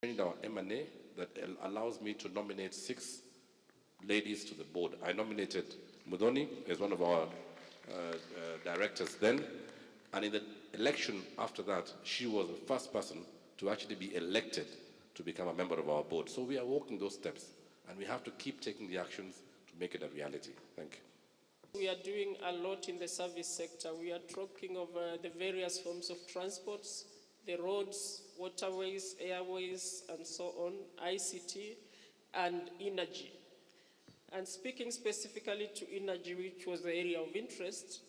changed our M&A that allows me to nominate 6 ladies to the board. I nominated Mudoni as one of our directors then, and in the election after that, she was the first person to actually be elected to become a member of our board. So we are walking those steps, and we have to keep taking the actions to make it a reality. Thank you. We are doing a lot in the service sector. We are talking of the various forms of transports, the roads, waterways, airways, and so on, ICT, and energy. And speaking specifically to energy, which was the area of interest,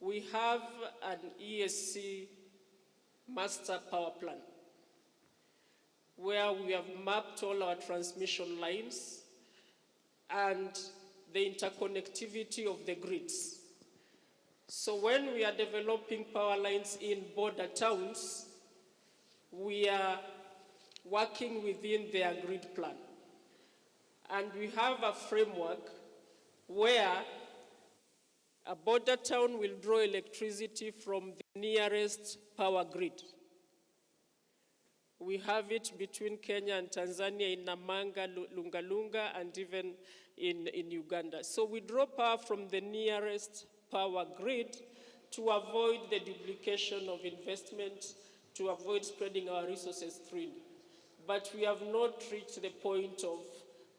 we have an EAC master power plan, where we have mapped all our transmission lines and the interconnectivity of the grids. So when we are developing power lines in border towns, we are working within their grid plan. And we have a framework where a border town will draw electricity from the nearest power grid. We have it between Kenya and Tanzania in Namanga, Lungalunga, and even in Uganda. So we draw power from the nearest power grid to avoid the duplication of investment, to avoid spreading our resources thin. But we have not reached the point of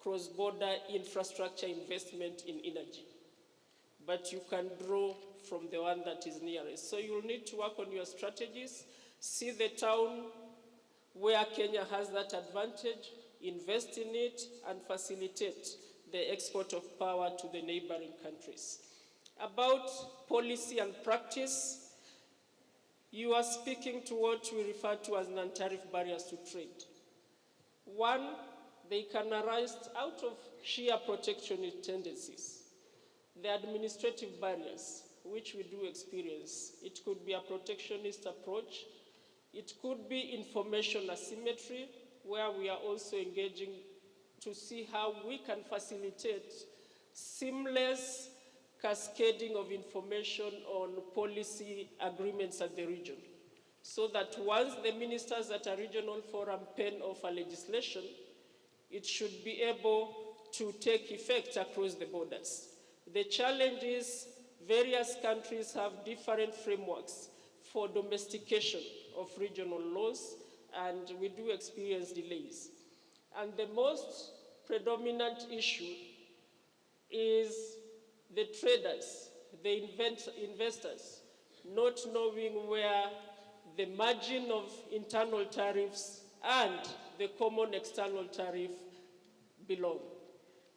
cross-border infrastructure investment in energy. But you can draw from the one that is nearest. So you'll need to work on your strategies, see the town where Kenya has that advantage, invest in it, and facilitate the export of power to the neighboring countries. About policy and practice, you are speaking to what we refer to as non-tariff barriers to trade. One, they can arise out of sheer protectionist tendencies. The administrative barriers, which we do experience, it could be a protectionist approach. It could be information asymmetry, where we are also engaging to see how we can facilitate seamless cascading of information on policy agreements at the region, so that once the ministers at a regional forum pen off a legislation, it should be able to take effect across the borders. The challenge is various countries have different frameworks for domestication of regional laws, and we do experience delays. And the most predominant issue is the traders, the investors, not knowing where the margin of internal tariffs and the common external tariff belong.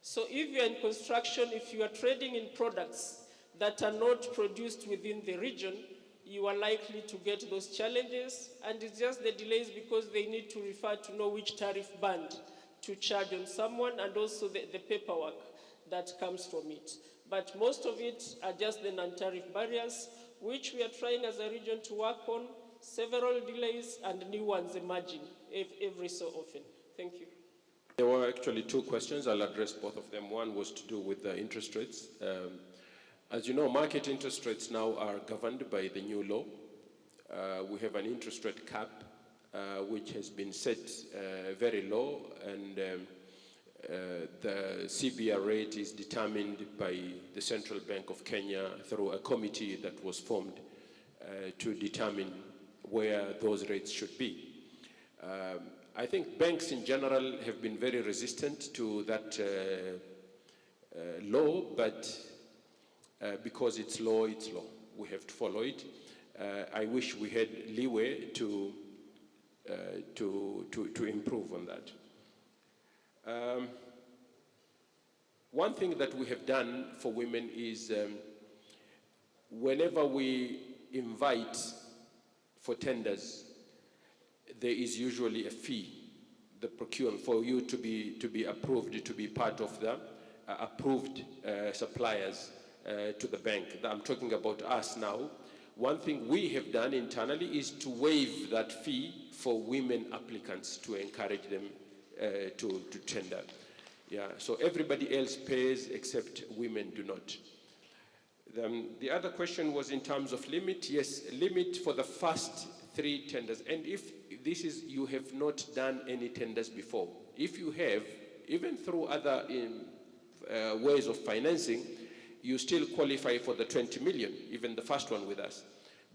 So if you're in construction, if you are trading in products that are not produced within the region, you are likely to get those challenges, and it's just the delays because they need to refer to know which tariff band to charge on someone, and also the paperwork that comes from it. But most of it are just the non-tariff barriers, which we are trying as a region to work on, several delays and new ones emerging every so often. Thank you. There were actually 2 questions. I'll address both of them. One was to do with the interest rates. As you know, market interest rates now are governed by the new law. We have an interest rate cap, which has been set very low, and the CBR rate is determined by the Central Bank of Kenya through a committee that was formed to determine where those rates should be. I think banks in general have been very resistant to that law, but because it's law, it's law. We have to follow it. I wish we had leeway to improve on that. One thing that we have done for women is whenever we invite for tenders, there is usually a fee, the procurement, for you to be approved, to be part of the approved suppliers to the bank. I'm talking about us now. One thing we have done internally is to waive that fee for women applicants to encourage them to tender. Yeah, so everybody else pays except women do not. The other question was in terms of limit. Yes, limit for the first 3 tenders. And if you have not done any tenders before. If you have, even through other ways of financing, you still qualify for the 20 million, even the first one with us.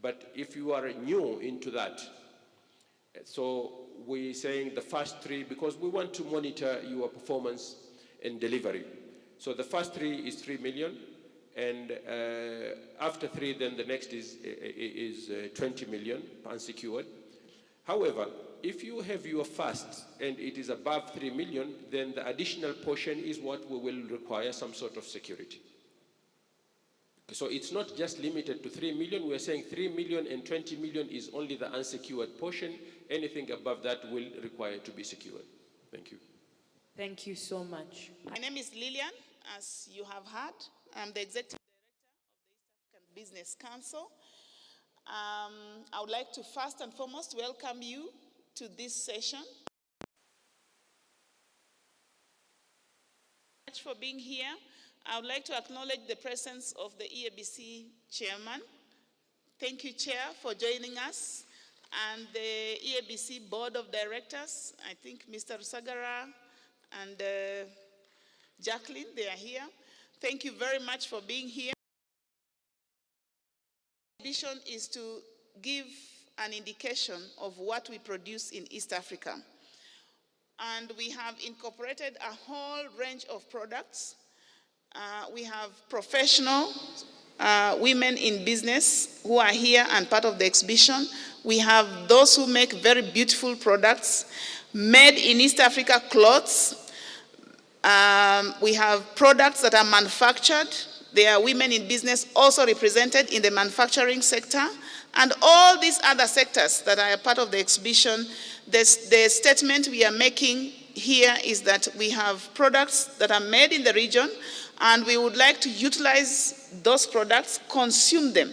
But if you are new into that, so we're saying the first 3, because we want to monitor your performance and delivery. So the first 3 is 3 million, and after 3, then the next is 20 million unsecured. However, if you have your first and it is above 3 million, then the additional portion is what we will require some sort of security. So it's not just limited to 3 million. We're saying 3 million and 20 million is only the unsecured portion. Anything above that will require to be secured. Thank you. Thank you so much. My name is Lillian, as you have heard. I'm the Executive Director of the East African Business Council. I would like to first and foremost welcome you to this session. Thank you for being here. I would like to acknowledge the presence of the EABC Chairman. Thank you, Chair, for joining us. And the EABC Board of Directors, I think Mr. Rusagara and Jacqueline, they are here. Thank you very much for being here. The mission is to give an indication of what we produce in East Africa. And we have incorporated a whole range of products. We have professional women in business who are here and part of the exhibition. We have those who make very beautiful products, made in East Africa clothes. We have products that are manufactured. There are women in business also represented in the manufacturing sector. And all these other sectors that are a part of the exhibition, the statement we are making here is that we have products that are made in the region, and we would like to utilize those products, consume them.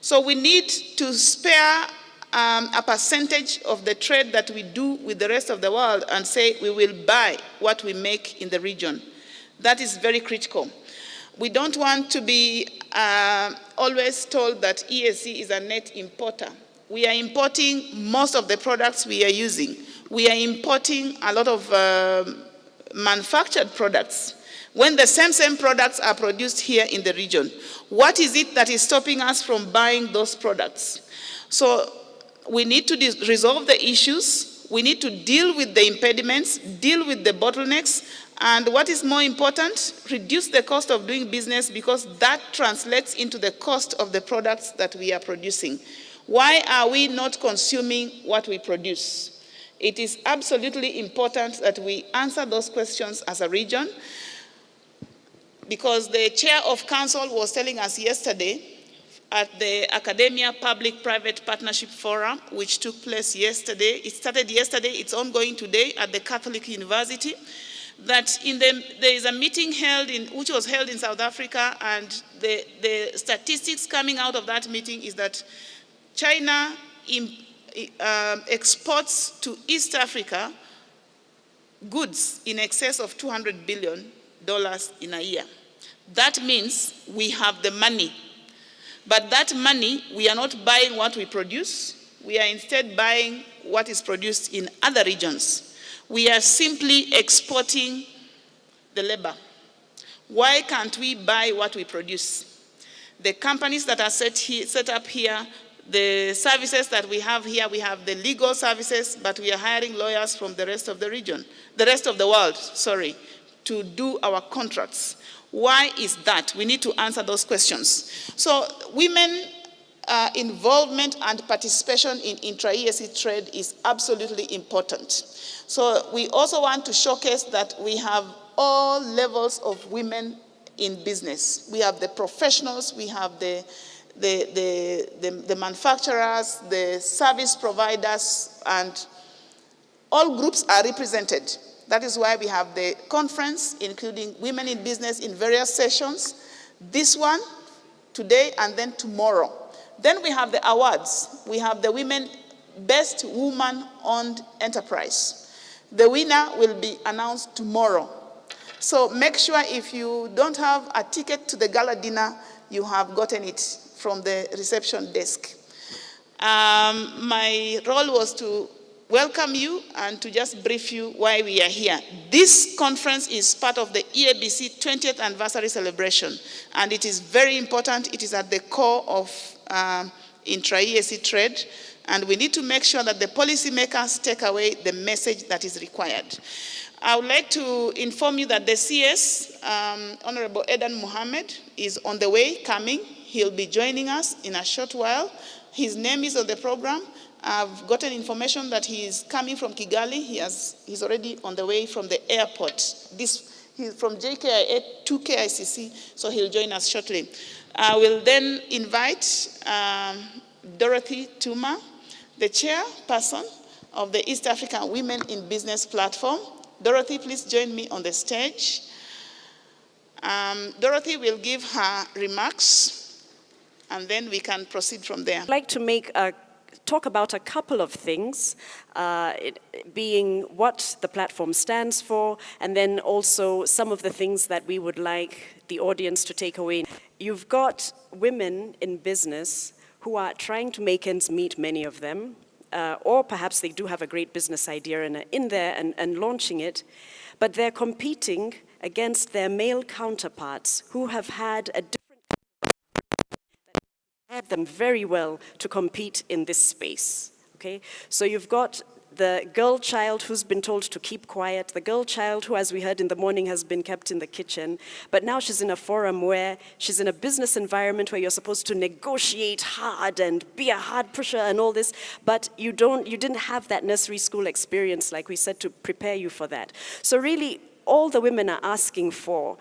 So we need to spare a percentage of the trade that we do with the rest of the world and say we will buy what we make in the region. That is very critical. We don't want to be always told that EAC is a net importer. We are importing most of the products we are using. We are importing a lot of manufactured products when the same products are produced here in the region. What is it that is stopping us from buying those products? So we need to resolve the issues. We need to deal with the impediments, deal with the bottlenecks, and what is more important, reduce the cost of doing business, because that translates into the cost of the products that we are producing. Why are we not consuming what we produce? It is absolutely important that we answer those questions as a region, because the chair of council was telling us yesterday at the Academia Public-Private Partnership Forum, which took place yesterday. It started yesterday, it's ongoing today at the Catholic University, that there is a meeting which was held in South Africa, and the statistics coming out of that meeting is that China exports to East Africa goods in excess of $200 billion in a year. That means we have the money. But that money, we are not buying what we produce. We are instead buying what is produced in other regions. We are simply exporting the labor. Why can't we buy what we produce? The companies that are set up here, the services that we have here, we have the legal services, but we are hiring lawyers from the rest of the region, the rest of the world, sorry, to do our contracts. Why is that? We need to answer those questions. So women involvement and participation in intra-EAC trade is absolutely important. So we also want to showcase that we have all levels of women in business. We have the professionals, we have the manufacturers, the service providers, and all groups are represented. That is why we have the conference, including women in business in various sessions. This one, today, and then tomorrow. Then we have the awards. We have the Women Best Woman-Owned Enterprise. The winner will be announced tomorrow. So make sure if you don't have a ticket to the gala dinner, you have gotten it from the reception desk. My role was to welcome you and to just brief you why we are here. This conference is part of the EABC 20th anniversary celebration, and it is very important. It is at the core of intra-EAC trade, and we need to make sure that the policymakers take away the message that is required. I would like to inform you that the CS, Honorable Edan Mohammed, is on the way, coming. He'll be joining us in a short while. His name is on the program. I've gotten information that he is coming from Kigali. He's already on the way from the airport. He's from JKIA to KICC, so he'll join us shortly. I will then invite Dorothy Tuma, the chairperson of the East African Women in Business Platform. Dorothy, please join me on the stage. Dorothy will give her remarks, and then we can proceed from there. I'd like to talk about a couple of things, being what the platform stands for, and then also some of the things that we would like the audience to take away. You've got women in business who are trying to make ends meet, many of them, or perhaps they do have a great business idea and are in there and launching it, but they're competing against their male counterparts who have had a different that them very well to compete in this space, okay? So you've got the girl child who's been told to keep quiet, the girl child who, as we heard in the morning, has been kept in the kitchen, but now she's in a forum where she's in a business environment where you're supposed to negotiate hard and be a hard pusher and all this, but you didn't have that nursery school experience, like we said, to prepare you for that. So really, all the women are asking for,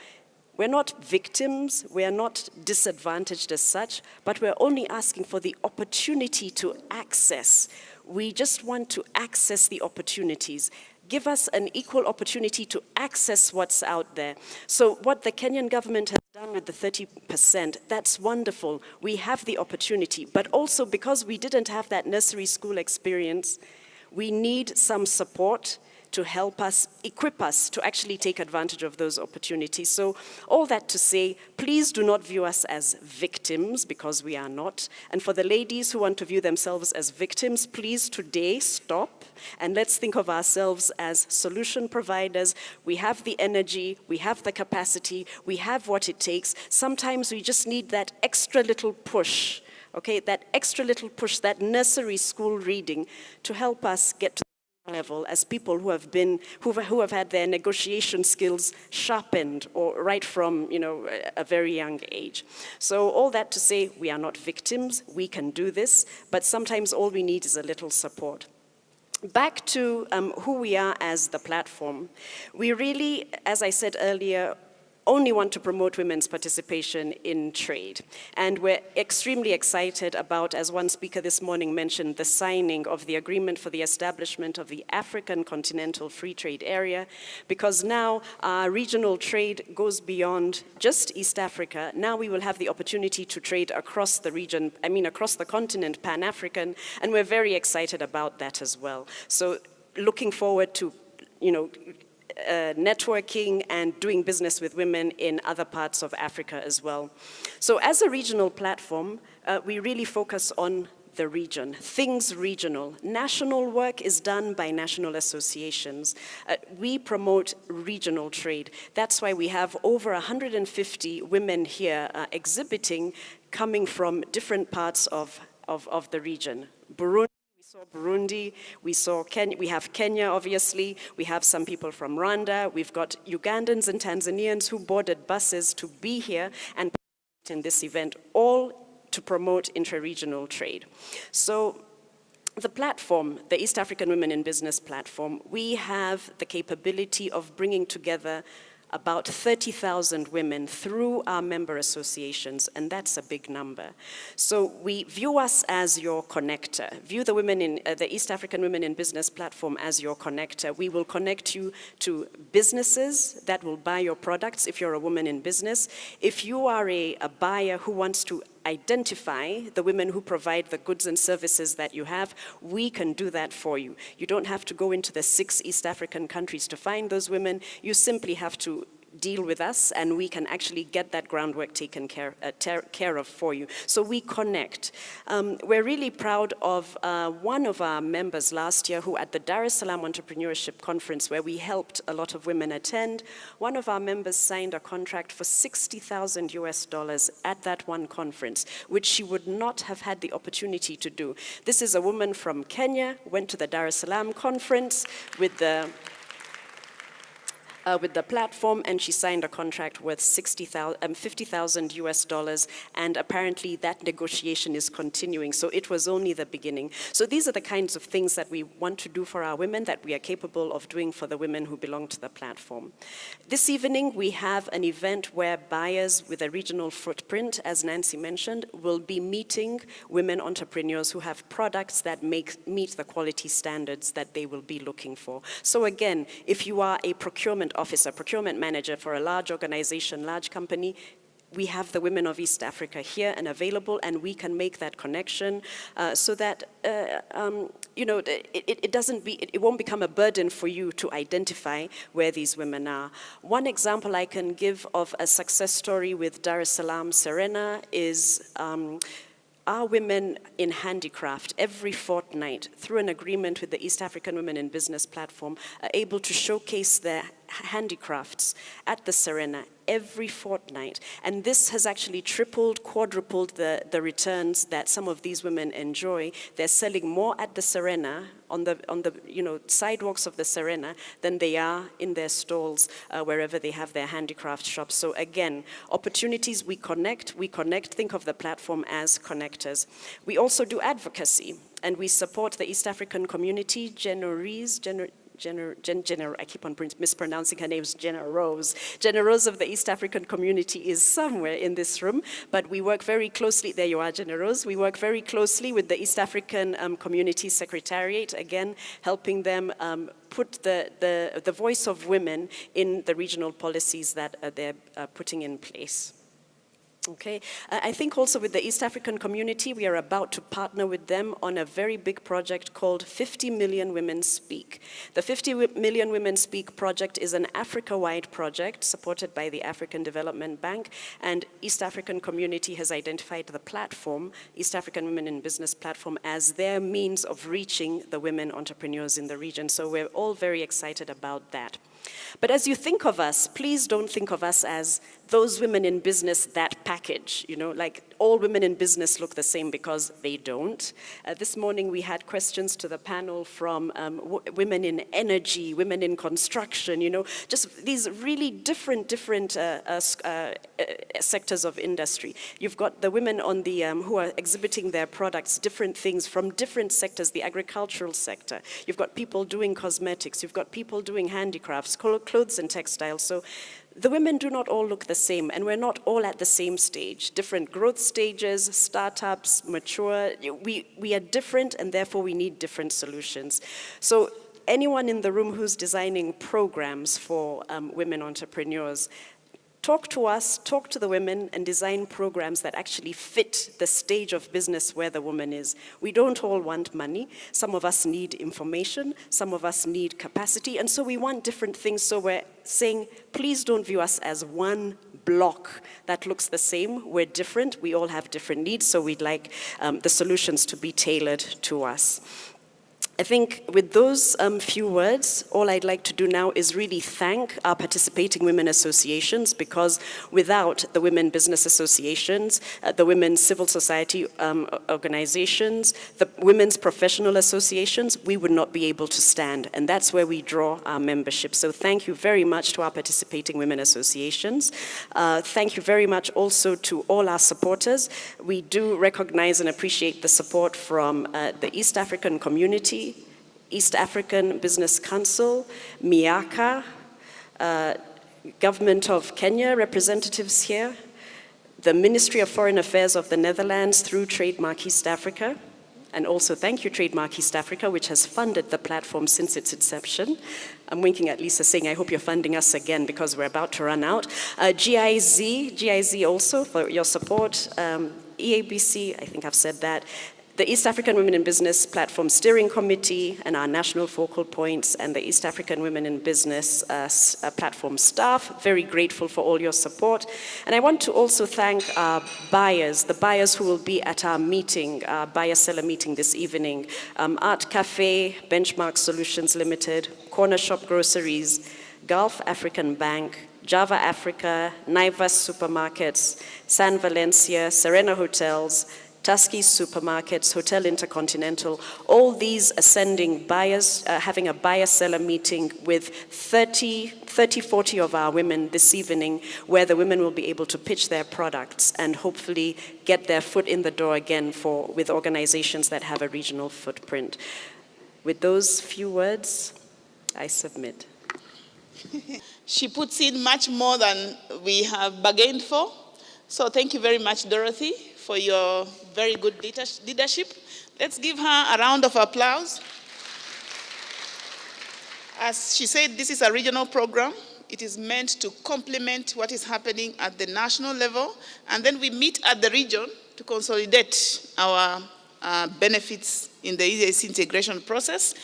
we're not victims, we're not disadvantaged as such, but we're only asking for the opportunity to access. We just want to access the opportunities. Give us an equal opportunity to access what's out there. So what the Kenyan government has done with the 30%, that's wonderful. We have the opportunity, but also because we didn't have that nursery school experience, we need some support to help us, equip us to actually take advantage of those opportunities. So all that to say, please do not view us as victims, because we are not. And for the ladies who want to view themselves as victims, please today stop and let's think of ourselves as solution providers. We have the energy, we have the capacity, we have what it takes. Sometimes we just need that extra little push, okay? That extra little push, that nursery school reading to help us get to level as people who have had their negotiation skills sharpened or right from a very young age. So all that to say, we are not victims, we can do this, but sometimes all we need is a little support. Back to who we are as the platform. We really, as I said earlier, only want to promote women's participation in trade. And we're extremely excited about, as one speaker this morning mentioned, the signing of the agreement for the establishment of the African Continental Free Trade Area, because now our regional trade goes beyond just East Africa. Now we will have the opportunity to trade across the region, across the continent, Pan-African, and we're very excited about that as well. So looking forward to, networking and doing business with women in other parts of Africa as well. So as a regional platform, we really focus on the region, things regional. National work is done by national associations. We promote regional trade. That's why we have over 150 women here exhibiting, coming from different parts of the region. Burundi, we saw Kenya, we have Kenya obviously, we have some people from Rwanda, we've got Ugandans and Tanzanians who boarded buses to be here and participate in this event, all to promote intra-regional trade. So the platform, the East African Women in Business platform, we have the capability of bringing together about 30,000 women through our member associations, and that's a big number. So we view us as your connector. View the women in the East African Women in Business platform as your connector. We will connect you to businesses that will buy your products if you're a woman in business. If you are a buyer who wants to identify the women who provide the goods and services that you have, we can do that for you. You don't have to go into the 6 East African countries to find those women. You simply have to deal with us, and we can actually get that groundwork taken care of for you. So we connect. We're really proud of one of our members last year who at the Dar es Salaam Entrepreneurship Conference, where we helped a lot of women attend, one of our members signed a contract for $60,000 US at that one conference, which she would not have had the opportunity to do. This is a woman from Kenya, went to the Dar es Salaam conference with the platform, and she signed a contract worth $50,000 US, and apparently that negotiation is continuing. So it was only the beginning. So these are the kinds of things that we want to do for our women, that we are capable of doing for the women who belong to the platform. This evening we have an event where buyers with a regional footprint, as Nancy mentioned, will be meeting women entrepreneurs who have products that meet the quality standards that they will be looking for. So again, if you are a procurement officer, procurement manager for a large organization, large company, we have the women of East Africa here and available, and we can make that connection so that it won't become a burden for you to identify where these women are. One example I can give of a success story with Dar es Salaam Serena is our women in handicraft every fortnight, through an agreement with the East African Women in Business platform, are able to showcase their handicrafts at the Serena every fortnight. And this has actually tripled, quadrupled the returns that some of these women enjoy. They're selling more at the Serena, on the sidewalks of the Serena, than they are in their stalls wherever they have their handicraft shops. So again, opportunities, we connect, think of the platform as connectors. We also do advocacy, and we support the East African community, I keep on mispronouncing her name, Jenna Rose. Jenna Rose of the East African community is somewhere in this room, but we work very closely, there you are, Jenna Rose. We work very closely with the East African Community Secretariat, again, helping them put the voice of women in the regional policies that they're putting in place. Okay, I think also with the East African community, we are about to partner with them on a very big project called 50 Million Women Speak. The 50 Million Women Speak project is an Africa-wide project supported by the African Development Bank, and East African community has identified the platform, East African Women in Business platform, as their means of reaching the women entrepreneurs in the region. So we're all very excited about that. But as you think of us, please don't think of us as those women in business, that package, like all women in business look the same, because they don't. This morning we had questions to the panel from women in energy, women in construction, just these really different sectors of industry. You've got the women on the who are exhibiting their products, different things from different sectors, the agricultural sector. You've got people doing cosmetics, you've got people doing handicrafts, clothes and textiles. So the women do not all look the same, and we're not all at the same stage. Different growth stages, startups, mature. We are different, and therefore we need different solutions. So anyone in the room who's designing programs for women entrepreneurs, talk to us, talk to the women, and design programs that actually fit the stage of business where the woman is. We don't all want money. Some of us need information. Some of us need capacity. And so we want different things. So we're saying, please don't view us as one block that looks the same. We're different. We all have different needs. So we'd like the solutions to be tailored to us. I think with those few words, all I'd like to do now is really thank our participating women associations, because without the women business associations, the women civil society organizations, the women's professional associations, we would not be able to stand. And that's where we draw our membership. So thank you very much to our participating women associations. Thank you very much also to all our supporters. We do recognize and appreciate the support from the East African community, East African Business Council, MIACA, Government of Kenya representatives here, the Ministry of Foreign Affairs of the Netherlands through Trademark East Africa, and also thank you Trademark East Africa, which has funded the platform since its inception. I'm winking at Lisa saying, I hope you're funding us again because we're about to run out. GIZ also for your support, EABC, I think I've said that, the East African Women in Business Platform Steering Committee and our national focal points, and the East African Women in Business platform staff. Very grateful for all your support. And I want to also thank our buyers, the buyers who will be at our meeting, our buyer-seller meeting this evening. Art Cafe, Benchmark Solutions Limited, Corner Shop Groceries, Gulf African Bank, Java Africa, Naivas Supermarkets, San Valencia, Serena Hotels, Tusky's Supermarkets, Hotel Intercontinental, all these are sending buyers, having a buyer-seller meeting with 40 of our women this evening, where the women will be able to pitch their products and hopefully get their foot in the door again with organizations that have a regional footprint. With those few words, I submit. She puts in much more than we have bargained for. So thank you very much, Dorothy, for your very good leadership. Let's give her a round of applause. As she said, this is a regional program. It is meant to complement what is happening at the national level, and then we meet at the region to consolidate our benefits in the EAC integration process,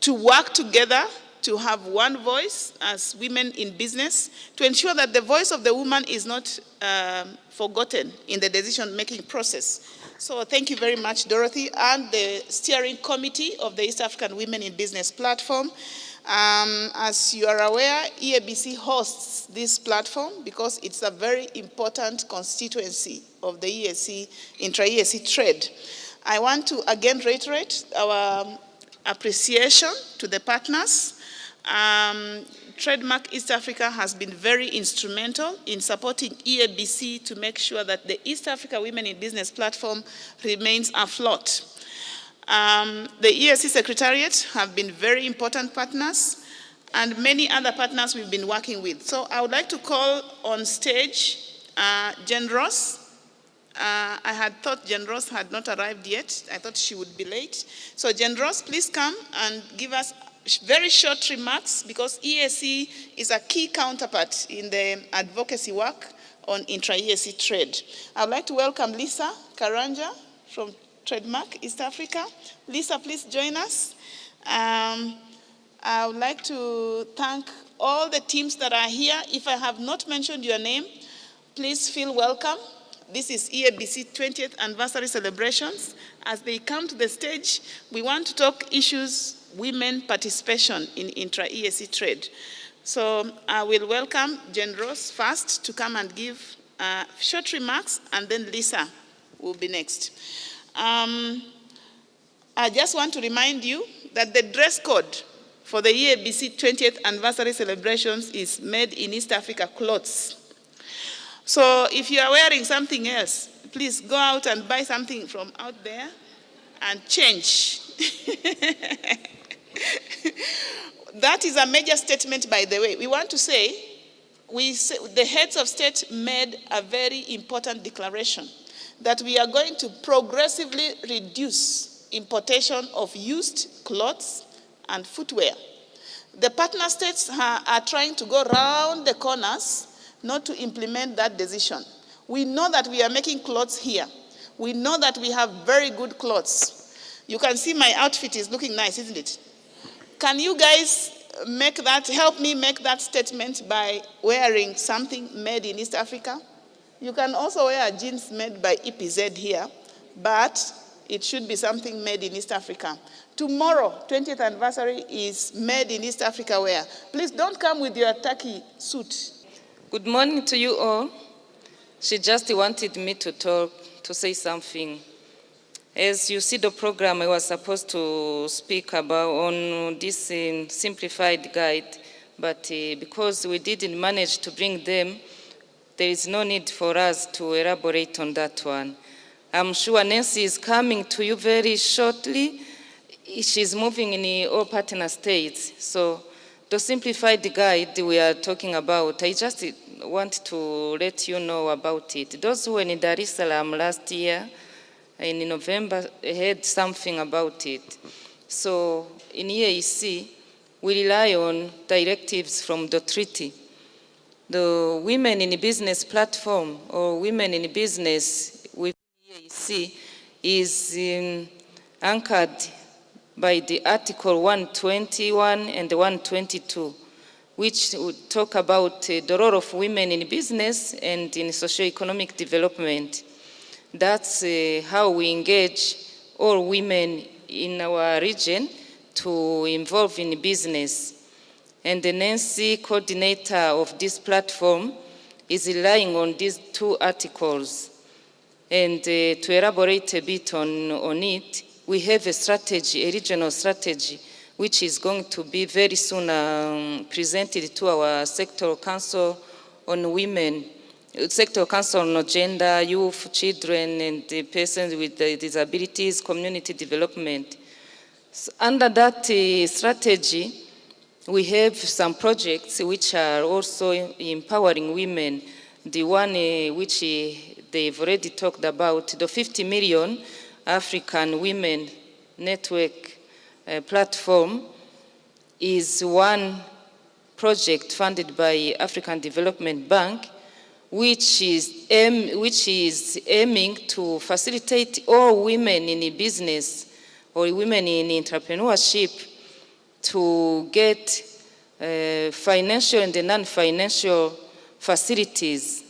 to work together to have one voice as women in business, to ensure that the voice of the woman is not forgotten in the decision-making process. So thank you very much, Dorothy, and the steering committee of the East African Women in Business platform. As you are aware, EABC hosts this platform because it's a very important constituency of the EAC Intra-EAC Trade. I want to again reiterate our appreciation to the partners. Trademark East Africa has been very instrumental in supporting EABC to make sure that the East Africa Women in Business platform remains afloat. The EAC Secretariat have been very important partners, and many other partners we've been working with. So I would like to call on stage Jen Ross. I had thought Jen Ross had not arrived yet. I thought she would be late. So Jen Ross, please come and give us very short remarks, because EAC is a key counterpart in the advocacy work on intra-EAC trade. I would like to welcome Lisa Karanja from Trademark East Africa. Lisa, please join us. I would like to thank all the teams that are here. If I have not mentioned your name, please feel welcome. This is EABC 20th anniversary celebrations. As they come to the stage, we want to talk issues women participation in intra-EAC trade. So I will welcome Jen Ross first to come and give short remarks, and then Lisa will be next. I just want to remind you that the dress code for the EABC 20th anniversary celebrations is made in East Africa clothes. So if you are wearing something else, please go out and buy something from out there and change. That is a major statement, by the way. We want to say, the heads of state made a very important declaration that we are going to progressively reduce importation of used clothes and footwear. The partner states are trying to go round the corners not to implement that decision. We know that we are making clothes here. We know that we have very good clothes. You can see my outfit is looking nice, isn't it? Can you guys help me make that statement by wearing something made in East Africa? You can also wear jeans made by EPZ here, but it should be something made in East Africa. Tomorrow, 20th anniversary, is made in East Africa wear. Please don't come with your turkey suit. Good morning to you all. She just wanted me to say something. As you see the program, I was supposed to speak about on this simplified guide, but because we didn't manage to bring them, there is no need for us to elaborate on that one. I'm sure Nancy is coming to you very shortly. She's moving in all partner states. So the simplified guide we are talking about, I just want to let you know about it. Those who were in Dar es Salaam last year, in November, heard something about it. So in EAC, we rely on directives from the treaty. The Women in Business platform, or Women in Business with EAC, is anchored by the Article 121 and 122, which would talk about the role of women in business and in socio-economic development. That's how we engage all women in our region to involve in business. And the Nancy, coordinator of this platform, is relying on these two articles. And to elaborate a bit on it, we have a strategy, a regional strategy, which is going to be very soon presented to our sectoral council on women, sectoral council on gender, youth, children, and persons with disabilities, community development. So under that strategy, we have some projects which are also empowering women. The one which they've already talked about, the 50 million African Women Network platform, is one project funded by African Development Bank, which is aiming to facilitate all women in business or women in entrepreneurship to get financial and non-financial facilities,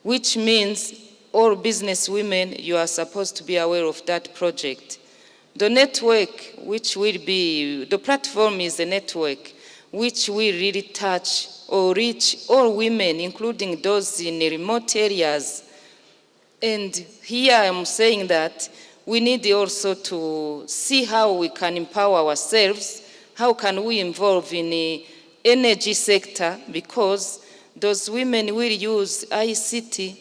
which means all business women, you are supposed to be aware of that project. The network, which will be, the platform is a network which will really touch or reach all women, including those in remote areas. And here I'm saying that we need also to see how we can empower ourselves. How can we involve in the energy sector, because those women will use ICT,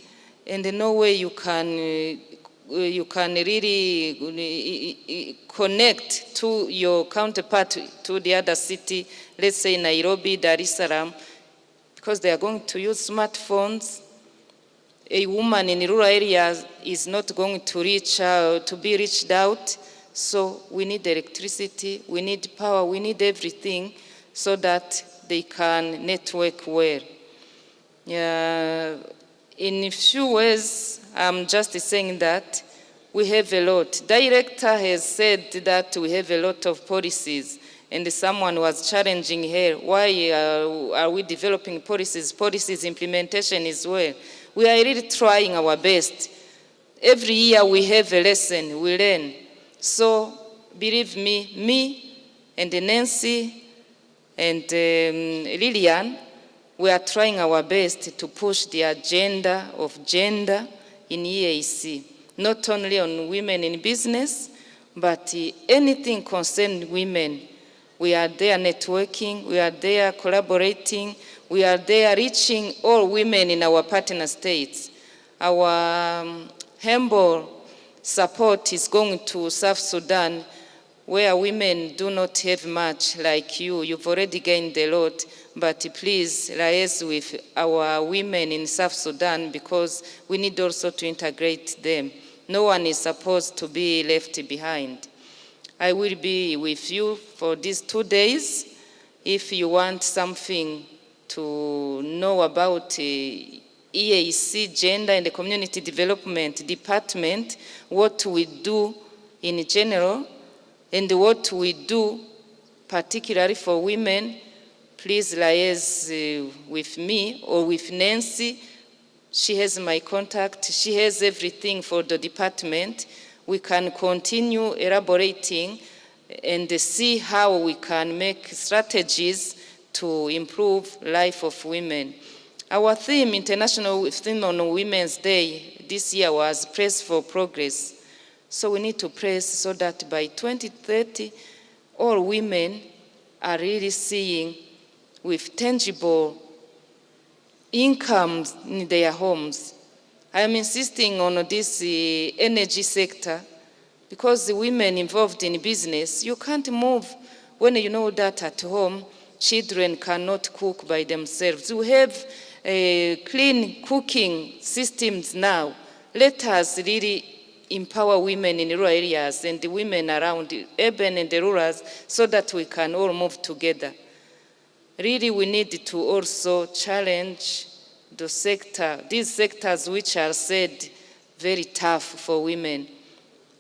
and no way you can really connect to your counterpart to the other city, let's say Nairobi, Dar es Salaam, because they are going to use smartphones. A woman in rural areas is not going to reach out, to be reached out. So we need electricity, we need power, we need everything so that they can network well. In a few ways, I'm just saying that we have a lot. Director has said that we have a lot of policies, and someone was challenging her, why are we developing policies? Policies implementation as well. We are really trying our best. Every year we have a lesson, we learn. So, believe me and Nancy and Lillian, we are trying our best to push the agenda of gender in EAC, not only on women in business, but anything concerning women. We are there networking, we are there collaborating, we are there reaching all women in our partner states. Our humble support is going to South Sudan, where women do not have much like you. You've already gained a lot, but please liaise with our women in South Sudan, because we need also to integrate them. No one is supposed to be left behind. I will be with you for these 2 days. If you want something to know about EAC Gender and Community Development Department, what we do in general, and what we do particularly for women, please liaise with me or with Nancy. She has my contact. She has everything for the department. We can continue elaborating and see how we can make strategies to improve life of women. Our theme, international theme on Women's Day this year was Press for Progress. So we need to press so that by 2030, all women are really seeing with tangible incomes in their homes. I am insisting on this energy sector, because the women involved in business, you can't move when you know that at home, children cannot cook by themselves. We have clean cooking systems now. Let us really empower women in rural areas and the women around the urban and the rural, so that we can all move together. Really, we need to also challenge the sector, these sectors which are said very tough for women.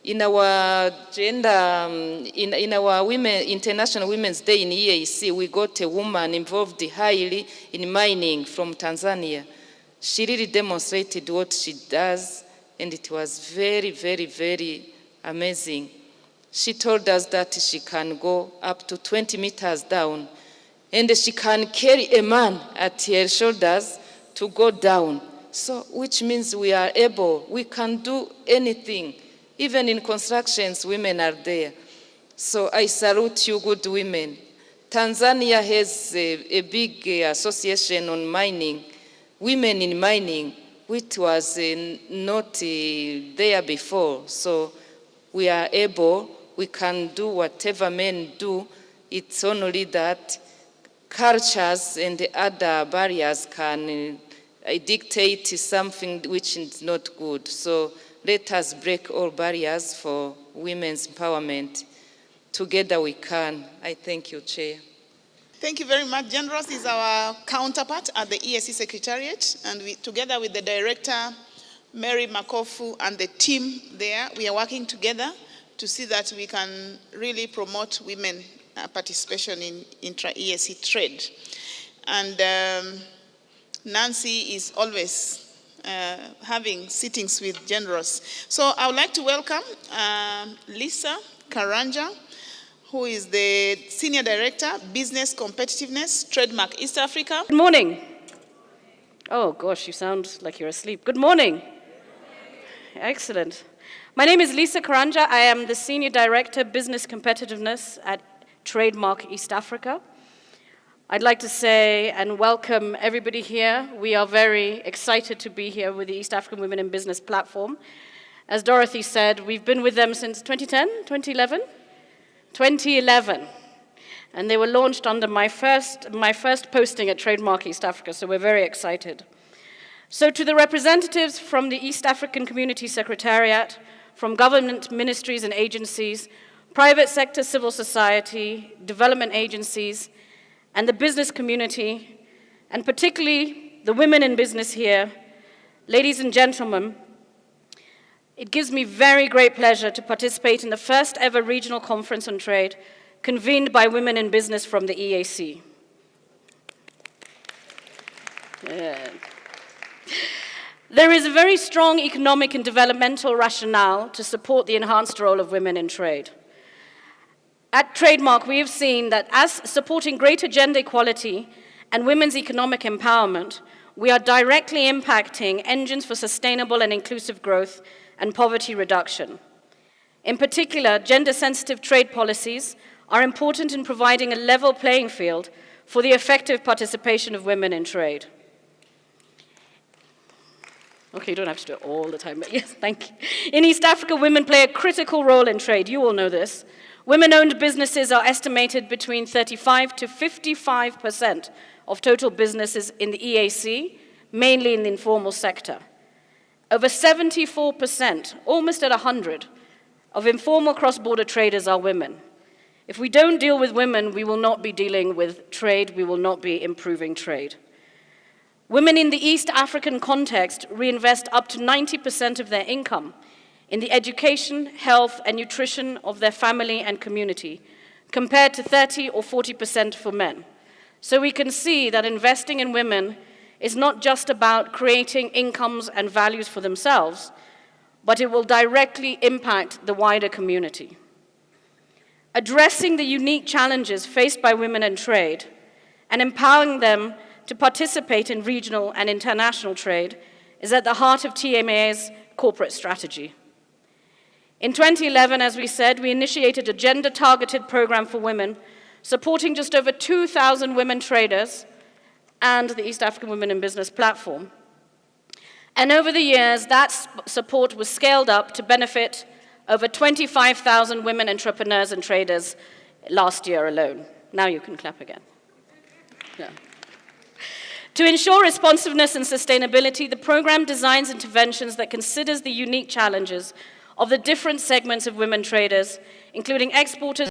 In our in our International Women's Day in EAC, we got a woman involved highly in mining from Tanzania. She really demonstrated what she does, and it was very, very, very amazing. She told us that she can go up to 20 meters down, and she can carry a man at her shoulders to go down. So, which means we are able, we can do anything. Even in constructions, women are there. So I salute you, good women. Tanzania has a big association on mining, women in mining, which was not there before. So we are able, we can do whatever men do. It's only that cultures and the other barriers can dictate something which is not good. So let us break all barriers for women's empowerment. Together we can. I thank you, Chair. Thank you very much. Jendros is our counterpart at the EAC Secretariat, and we, together with the Director, Mary Makofu, and the team there, we are working together to see that we can really promote women participation in intra-EAC trade. And Nancy is always having sittings with Jendros. So I would like to welcome Lisa Karanja, who is the Senior Director, Business Competitiveness, Trademark East Africa. Good morning. Oh gosh, you sound like you're asleep. Good morning. Excellent. My name is Lisa Karanja. I am the Senior Director, Business Competitiveness at Trademark East Africa. I'd like to say and welcome everybody here. We are very excited to be here with the East African Women in Business platform. As Dorothy said, we've been with them since 2010, 2011? 2011. And they were launched under my first posting at Trademark East Africa, so we're very excited. So to the representatives from the East African Community Secretariat, from government ministries and agencies, private sector, civil society, development agencies, and the business community, and particularly the women in business here, ladies and gentlemen, it gives me very great pleasure to participate in the first ever regional conference on trade convened by women in business from the EAC. Yeah. There is a very strong economic and developmental rationale to support the enhanced role of women in trade. At Trademark, we have seen that as supporting greater gender equality and women's economic empowerment, we are directly impacting engines for sustainable and inclusive growth and poverty reduction. In particular, gender-sensitive trade policies are important in providing a level playing field for the effective participation of women in trade. Okay, you don't have to do it all the time, but yes, thank you. In East Africa, women play a critical role in trade. You all know this. Women-owned businesses are estimated between 35 to 55% of total businesses in the EAC, mainly in the informal sector. Over 74%, almost at 100, of informal cross-border traders are women. If we don't deal with women, we will not be dealing with trade, we will not be improving trade. Women in the East African context reinvest up to 90% of their income in the education, health, and nutrition of their family and community, compared to 30 or 40% for men. So we can see that investing in women is not just about creating incomes and values for themselves, but it will directly impact the wider community. Addressing the unique challenges faced by women in trade and empowering them to participate in regional and international trade is at the heart of TMA's corporate strategy. In 2011, as we said, we initiated a gender-targeted program for women, supporting just over 2,000 women traders and the East African Women in Business platform. And over the years, that support was scaled up to benefit over 25,000 women entrepreneurs and traders last year alone. Now you can clap again. Yeah. To ensure responsiveness and sustainability, the program designs interventions that considers the unique challenges of the different segments of women traders, including exporters,